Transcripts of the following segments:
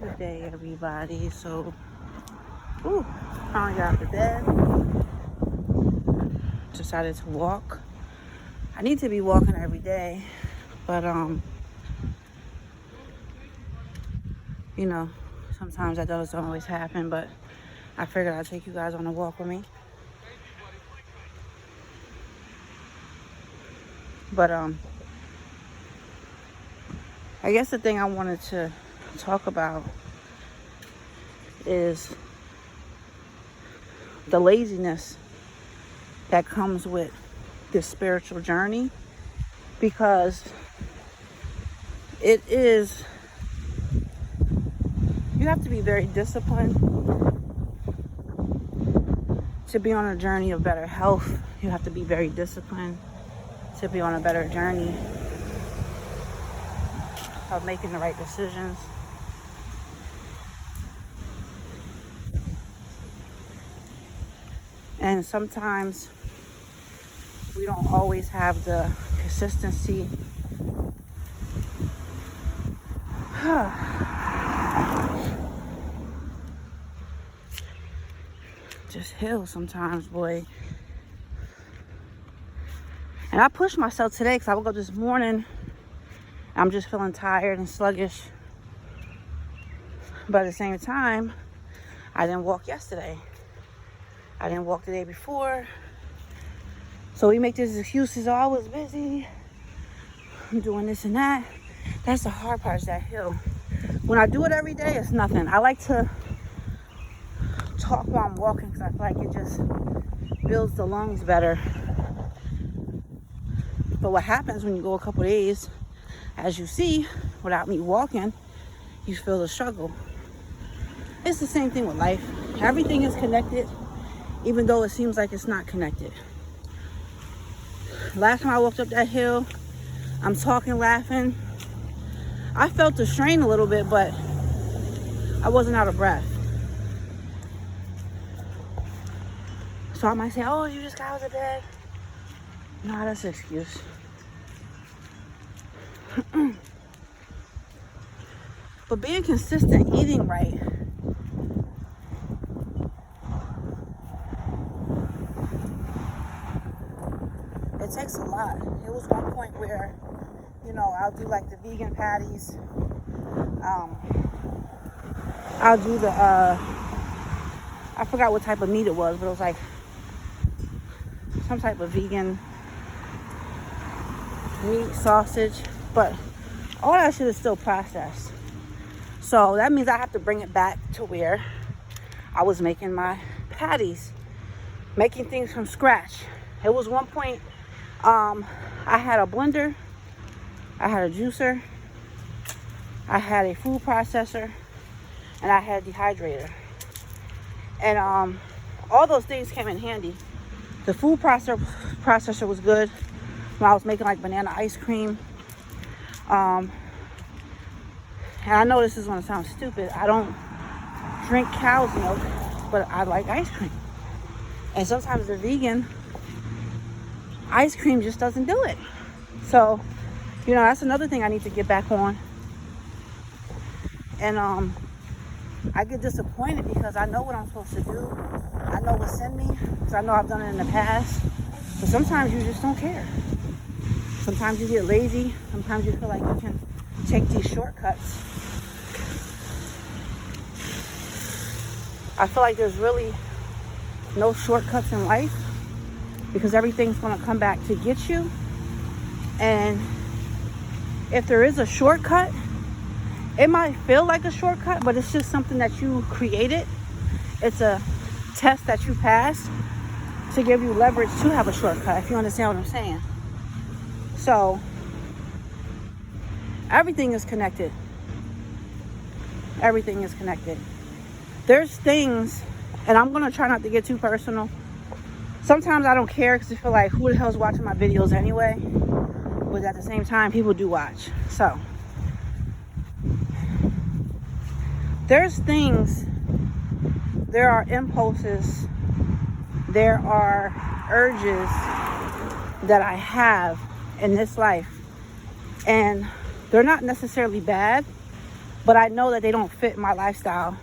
Good day, everybody. So, finally got out of bed. Decided to walk. I need to be walking every day, but sometimes that doesn't always happen. But I figured I'd take you guys on a walk with me. But I guess the thing I wanted to talk about is the laziness that comes with this spiritual journey, because you have to be very disciplined to be on a journey of better health. You have to be very disciplined to be on a better journey of making the right decisions. And sometimes we don't always have the consistency just hill sometimes, boy. And I pushed myself today because I woke up this morning. I'm just feeling tired and sluggish. But at the same time, I didn't walk yesterday. I didn't walk the day before. So we make these excuses. Oh, I was busy. I'm doing this and that. That's the hard part, is that hill. When I do it every day, it's nothing. I like to talk while I'm walking because I feel like it just builds the lungs better. But what happens when you go a couple days, as you see, without me walking, you feel the struggle. It's the same thing with life. Everything is connected, even though it seems like it's not connected. Last time I walked up that hill, I'm talking, laughing. I felt the strain a little bit, but I wasn't out of breath. So I might say, oh, you just got out of bed. No, that's an excuse. But being consistent, eating right, it takes a lot. It was one point where, I'll do like the vegan patties. I'll do the, I forgot what type of meat it was, but it was like some type of vegan meat, sausage, but all that shit is still processed. So that means I have to bring it back to where I was making my patties, making things from scratch. It was one point, I had a blender, I had a juicer, I had a food processor, and I had a dehydrator. And all those things came in handy. The food processor was good when I was making like banana ice cream. And I know this is going to sound stupid. I don't drink cow's milk, but I like ice cream. And sometimes the vegan ice cream just doesn't do it. So, that's another thing I need to get back on. And I get disappointed because I know what I'm supposed to do. I know what's in me because I know I've done it in the past. But sometimes you just don't care. Sometimes you get lazy. Sometimes you feel like you can take these shortcuts. I feel like there's really no shortcuts in life because everything's going to come back to get you. And if there is a shortcut, it might feel like a shortcut, but it's just something that you created. It's a test that you passed to give you leverage to have a shortcut, if you understand what I'm saying. So, everything is connected. Everything is connected. There's things, and I'm going to try not to get too personal. Sometimes I don't care because I feel like, who the hell's watching my videos anyway? But at the same time, people do watch. So, there's things, there are impulses, there are urges that I have in this life. And they're not necessarily bad. but I know that they don't fit my lifestyle,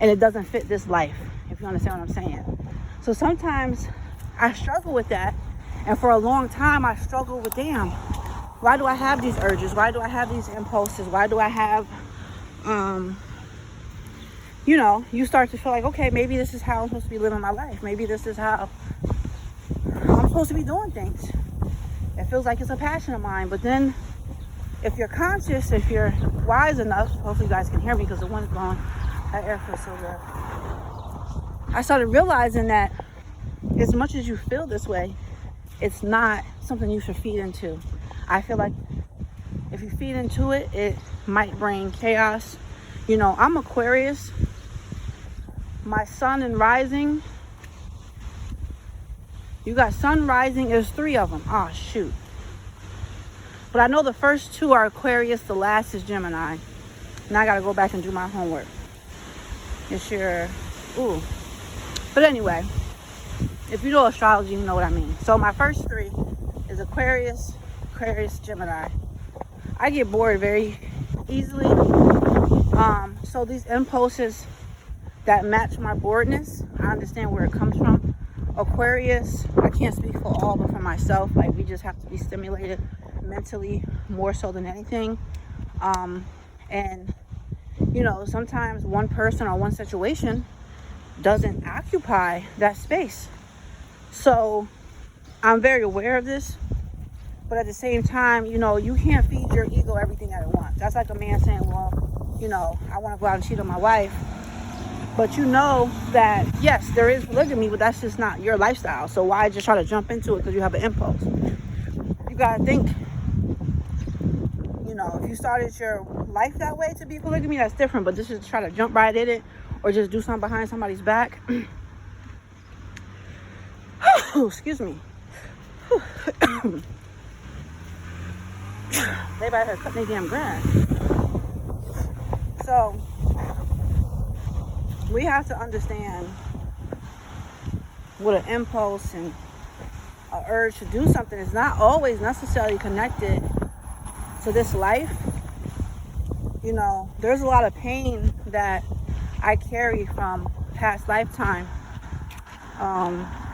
and it doesn't fit this life, if you understand what I'm saying. So sometimes I struggle with that, and for a long time I struggled with, damn, why do I have these urges? Why do I have these impulses? Why do I have, you start to feel like, okay, maybe this is how I'm supposed to be living my life. Maybe this is how I'm supposed to be doing things. It feels like it's a passion of mine. But then if you're conscious, if you're wise enough, hopefully you guys can hear me because the wind's blowing, that air feels so good. I started realizing that as much as you feel this way, it's not something you should feed into. I feel like if you feed into it, it might bring chaos. I'm Aquarius. My sun and rising, you got sun rising, there's 3 of them. Oh, shoot. But I know the first 2 are Aquarius, the last is Gemini. Now I gotta go back and do my homework. But anyway, if you know astrology, you know what I mean. So my first 3 is Aquarius, Gemini. I get bored very easily. So these impulses that match my boredness, I understand where it comes from. Aquarius, I can't speak for all, but for myself, like, we just have to be stimulated mentally more so than anything. And sometimes one person or one situation doesn't occupy that space. So I'm very aware of this, but at the same time, you can't feed your ego everything that it wants. That's like a man saying, well, I want to go out and cheat on my wife. But that, yes, there is polygamy, but that's just not your lifestyle. So why just try to jump into it because you have an impulse? You got to think, if you started your life that way to be polygamy, that's different. But just to try to jump right in it or just do something behind somebody's back. Excuse me. They better cut their damn grass. So we have to understand what an impulse and an urge to do something is not always necessarily connected to this life. There's a lot of pain that I carry from past lifetime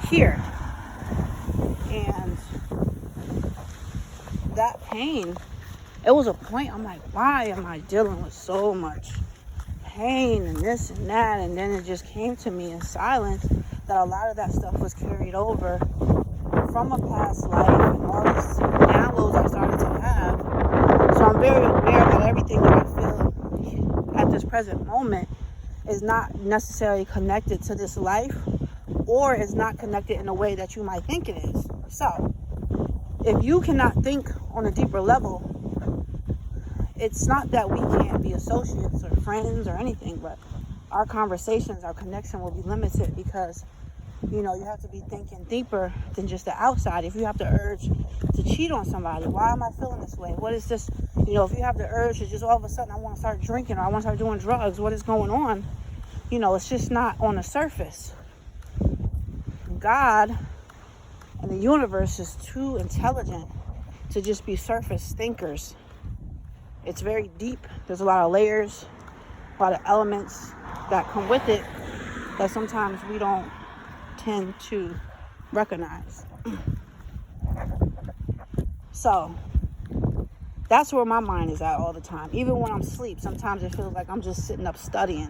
here. And that pain, it was a point I'm like, why am I dealing with so much pain and this and that? And then it just came to me in silence that a lot of that stuff was carried over from a past life and all these downloads I started to have. So I'm very aware that everything that I feel at this present moment is not necessarily connected to this life, or is not connected in a way that you might think it is. So if you cannot think on a deeper level, it's not that we can't be associates or friends or anything, but our conversations, our connection will be limited because, you have to be thinking deeper than just the outside. If you have the urge to cheat on somebody, why am I feeling this way? What is this? If you have the urge to just all of a sudden I want to start drinking or I want to start doing drugs, what is going on? It's just not on the surface. God and the universe is too intelligent to just be surface thinkers. It's very deep. There's a lot of layers, a lot of elements that come with it that sometimes we don't tend to recognize. So that's where my mind is at all the time. Even when I'm asleep, sometimes it feels like I'm just sitting up studying.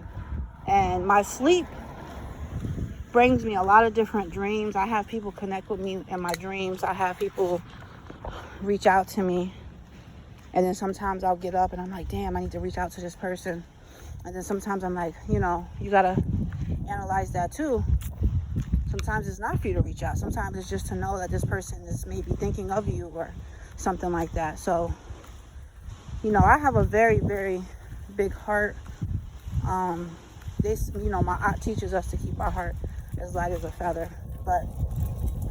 And my sleep brings me a lot of different dreams. I have people connect with me in my dreams. I have people reach out to me. And then sometimes I'll get up and I'm like, damn, I need to reach out to this person. And then sometimes I'm like, you got to analyze that too. Sometimes it's not for you to reach out. Sometimes it's just to know that this person is maybe thinking of you or something like that. So, I have a very, very big heart. My aunt teaches us to keep our heart as light as a feather. But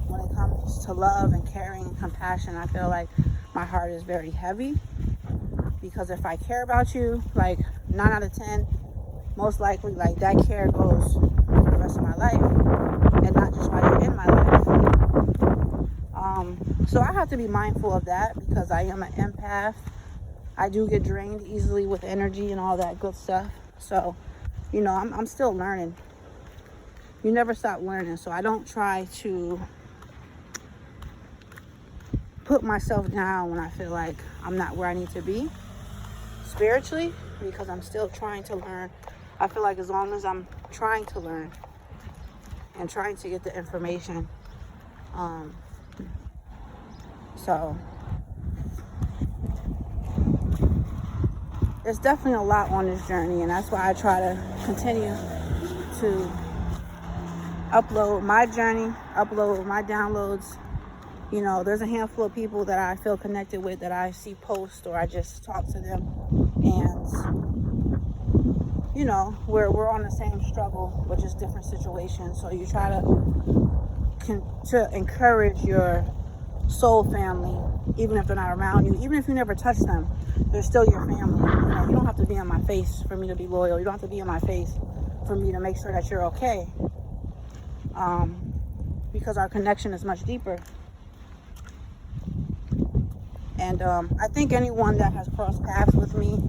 when it comes to love and caring and compassion, I feel like my heart is very heavy. Because if I care about you, like 9 out of 10, most likely, like, that care goes for the rest of my life and not just while you're in my life. So I have to be mindful of that because I am an empath. I do get drained easily with energy and all that good stuff. So, you know, I'm still learning. You never stop learning. So I don't try to put myself down when I feel like I'm not where I need to be spiritually, because I'm still trying to learn. I feel like as long as I'm trying to learn and trying to get the information, so it's definitely a lot on this journey, and that's why I try to continue to upload my journey, upload my downloads. You know, there's a handful of people that I feel connected with that I see post, or I just talk to them, and you know, we're on the same struggle, but just different situations. So you try to encourage your soul family, even if they're not around you, even if you never touch them, they're still your family. You know, you don't have to be on my face for me to be loyal. You don't have to be on my face for me to make sure that you're okay, because our connection is much deeper. And I think anyone that has crossed paths with me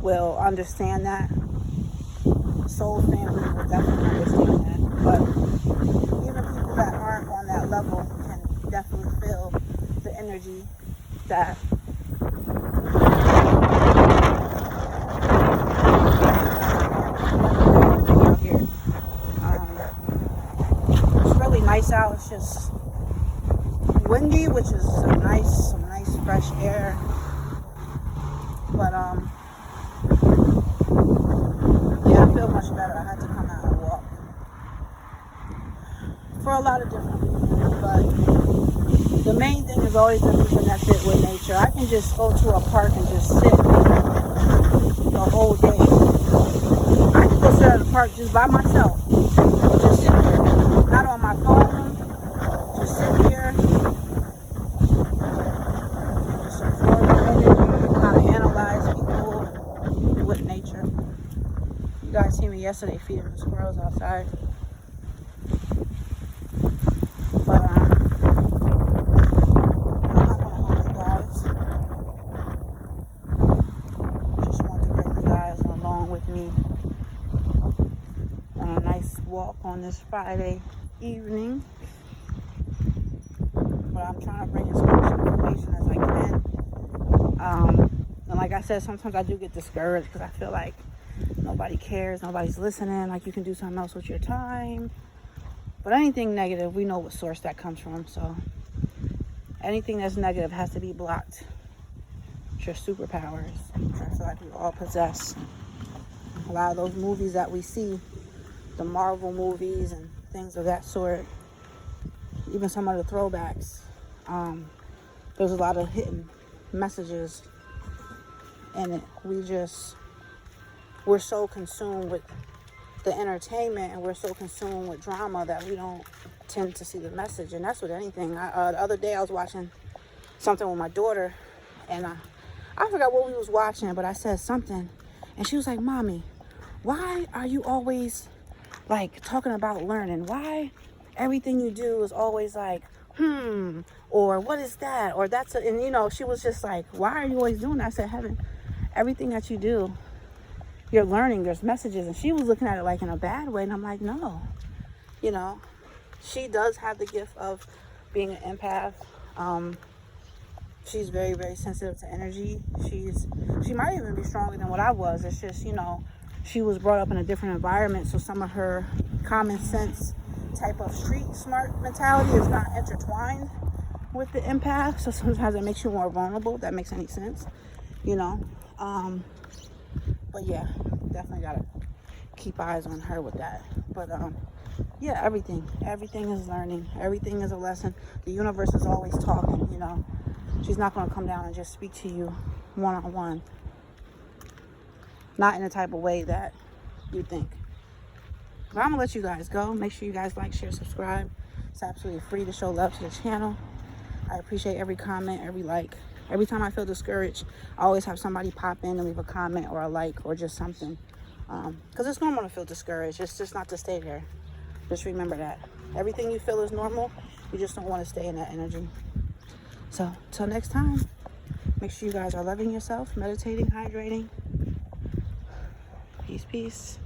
will understand that. Soul family will definitely understand that. But even people that aren't on that level can definitely feel the energy that out here. It's really nice out. It's just windy, which is some nice fresh air. But yeah, I feel much better. I had to come out and walk for a lot of different reasons, but the main thing is always to be connected with nature. I can just go to a park and just sit the whole day. I can go sit at the park just by myself, just sit there, not on my phone, just sit here, just absorb the energy, kind of analyze people with nature. You guys see me yesterday feeding the squirrels outside. But I'm not gonna hold you guys. Just want to bring you guys along with me on a nice walk on this Friday evening. But I'm trying to bring as much information as I can. And like I said, sometimes I do get discouraged because I feel like nobody cares, nobody's listening, like you can do something else with your time. But anything negative, we know what source that comes from. So anything that's negative has to be blocked. It's your superpowers. I feel like we all possess. A lot of those movies that we see, the Marvel movies and things of that sort, even some of the throwbacks, there's a lot of hidden messages in it. We're so consumed with the entertainment, and we're so consumed with drama that we don't tend to see the message. And that's with anything. The other day I was watching something with my daughter, and I forgot what we was watching, but I said something, and she was like, "Mommy, why are you always like talking about learning? Why everything you do is always like, or what is that, or that's a," and you know, she was just like, "Why are you always doing that?" I said, "Heaven, everything that you do, you're learning, there's messages." And she was looking at it like in a bad way, and I'm like, no, you know, she does have the gift of being an empath. She's very, very sensitive to energy. She might even be stronger than what I was. It's just, you know, she was brought up in a different environment, so some of her common sense type of street smart mentality is not intertwined with the empath. So sometimes it makes you more vulnerable, if that makes any sense, you know. But yeah, definitely gotta keep eyes on her with that. But yeah, everything is learning. Everything is a lesson. The universe is always talking, you know. She's not gonna come down and just speak to you one-on-one. Not in the type of way that you think. But I'm gonna let you guys go. Make sure you guys like, share, subscribe. It's absolutely free to show love to the channel. I appreciate every comment, every like. Every time I feel discouraged, I always have somebody pop in and leave a comment or a like or just something. Because it's normal to feel discouraged. It's just not to stay there. Just remember that. Everything you feel is normal. You just don't want to stay in that energy. So, till next time. Make sure you guys are loving yourself, meditating, hydrating. Peace, peace.